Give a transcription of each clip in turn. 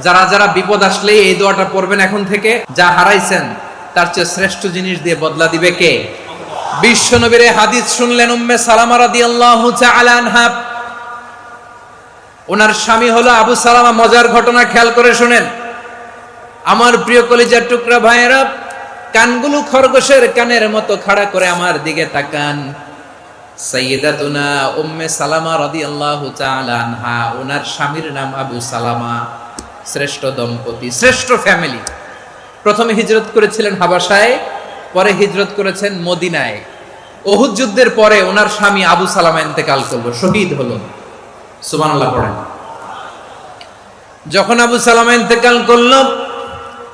যারা যারা বিপদ আসলে এই দোয়াটা পড়বেন এখন থেকে, যা হারাইছেন তার চেয়ে শ্রেষ্ঠ জিনিস দিয়ে বদলা দিবে কে? বিশ্ব নবীর হাদিস শুনলেন উম্মে সালামা রাদিয়াল্লাহু তাআলা আনহা। ওনার স্বামী হলো আবু সালামা। মজার ঘটনা খেয়াল করে শুনেন আমার প্রিয় কলিজার টুকরা ভাইয়েরা। কানগুলো খরগোশের কানের মতো খাড়া করে আমার দিকে তাকান। সাইয়্যিদাতুনা উম্মে সালামা রাদিয়াল্লাহু তাআলা আনহা, ওনার স্বামীর নাম আবু সালামা। শ্রেষ্ঠ দম্পতি, শ্রেষ্ঠ ফ্যামিলি। প্রথমে হিজরত করেছিলেন হাবাসায়, পরে হিজরত করেছেন মদিনায়। উহুদ যুদ্ধের পরে ওনার স্বামী আবু সালামা ইন্তেকাল করলো, শহীদ হলো। সুবহানাল্লাহ পড়েন। যখন আবু সালামা ইন্তেকাল করলো,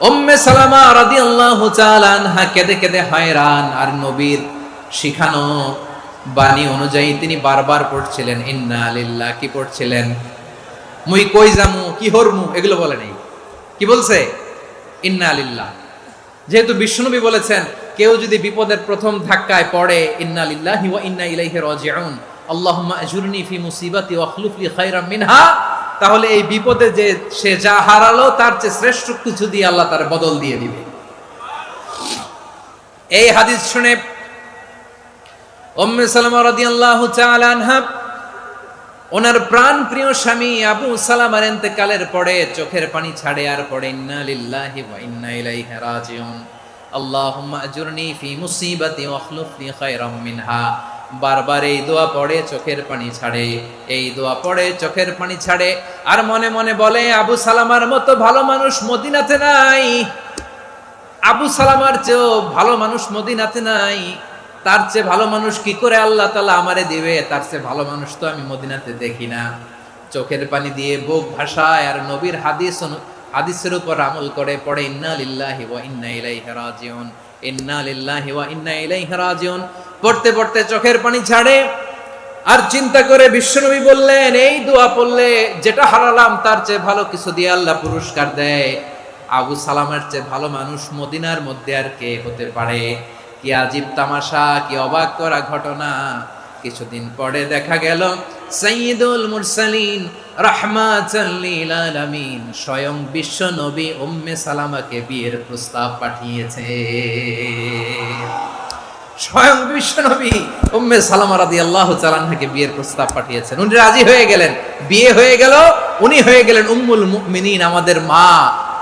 উম্মে সালামা রাদিয়াল্লাহু তাআলা আনহা কেঁদে কেঁদে হয়রান। আর নবীর শিখানো বাণী অনুযায়ী তিনি বারবার পড়ছিলেন ইন্না লিল্লাহ। কি পড়ছিলেন? মুই কই যামু, কি হরমু, এগুলো বলে নাই। কি বলছে? ইন্না লিল্লাহ। যেহেতু বিশ্বনবী বলেছেন কেউ যদি বিপদের প্রথম ধাক্কায় পড়ে ইন্না লিল্লাহি ওয়া ইন্না ইলাইহি রাজিউন, আল্লাহুম্মা আজুরনি ফি মুসিবাতি ওয়া আখলুফ লি খায়রাম মিনহা, তাহলে এই বিপদে যে সে যা হারালো তার চেয়ে শ্রেষ্ঠ কিছু দিয়ে আল্লাহ তার বদল দিয়ে দিবে। এই হাদিস শুনে উম্মে সালামা রাদিয়াল্লাহু তাআলা আনহা ওনার প্রাণ প্রিয় স্বামী আবু সালামার ইন্তেকালের পরে চোখের পানি ছাড়ে আর পড়ে ইন্না লিল্লাহি ওয়া ইন্না ইলাইহি রাজিউন, আল্লাহুম্মা আজুরনি ফি মুসিবাতি ওয়া আখলুফ লি খায়রাম মিনহা। বারবার এই দোয়া পড়ে চোখের পানি ছাড়ে, এই দোয়া পড়ে চোখের পানি ছাড়ে। আর মনে মনে বলে আবু সালামার মতো ভালো মানুষ মদিনাতে নাই, আবু সালামার চেয়েও ভালো মানুষ মদিনাতে নাই। তার চেয়ে ভালো মানুষ কি করে আল্লাহ তাআলা আমারে দিবে? তার চেয়ে ভালো মানুষ তো আমি মদিনাতে দেখি না। চোখের পানি দিয়ে বুক ভাসায় আর নবীর হাদিসের উপর আমল করে পড়ে ইন্না লিল্লাহি ওয়া ইন্না ইলাইহি রাজিউন, ইন্না লিল্লাহি ওয়া ইন্না ইলাইহি রাজিউন। পড়তে পড়তে চোখের পানি ছাড়ে আর চিন্তা করে বিশ্বনবী বললেন এই দোয়া পড়লে যেটা হারালাম তার চেয়ে ভালো কিছু দিয়ে আল্লাহ পুরস্কার দেয়। আবু সালামার চেয়ে ভালো মানুষ মদিনার মধ্যে আর কে হতে পারে? কি আজীব তামাশা, কি অবাক করা ঘটনা। কিছুদিন পরে দেখা গেল সাইয়্যিদুল মুরসালিন রাহমাতাল লিল আলামিন স্বয়ং বিশ্ব নবী উম্মে সালামাকে বিয়ের প্রস্তাব পাঠিয়েছে। স্বয়ং বিশ্ব নবী উম্মে সালামা রাদিয়াল্লাহু তাআলা আনহাকে বিয়ের প্রস্তাব পাঠিয়েছেন। উনি রাজি হয়ে গেলেন, বিয়ে হয়ে গেল। উনি হয়ে গেলেন উম্মুল মুমিনিন, আমাদের মা,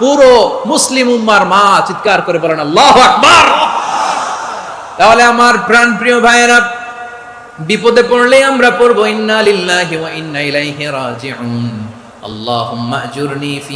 পুরো মুসলিম উম্মার মা। চিৎকার করে বলেন আল্লাহু আকবার। তাহলে আমার প্রাণ প্রিয় ভাইয়েরা, বিপদে পড়লে আমরা পড়বো ইন্না লিল্লাহি ওয়া ইন্না ইলাইহি রাজিউন, আল্লাহুম্মা আজুরনি ফি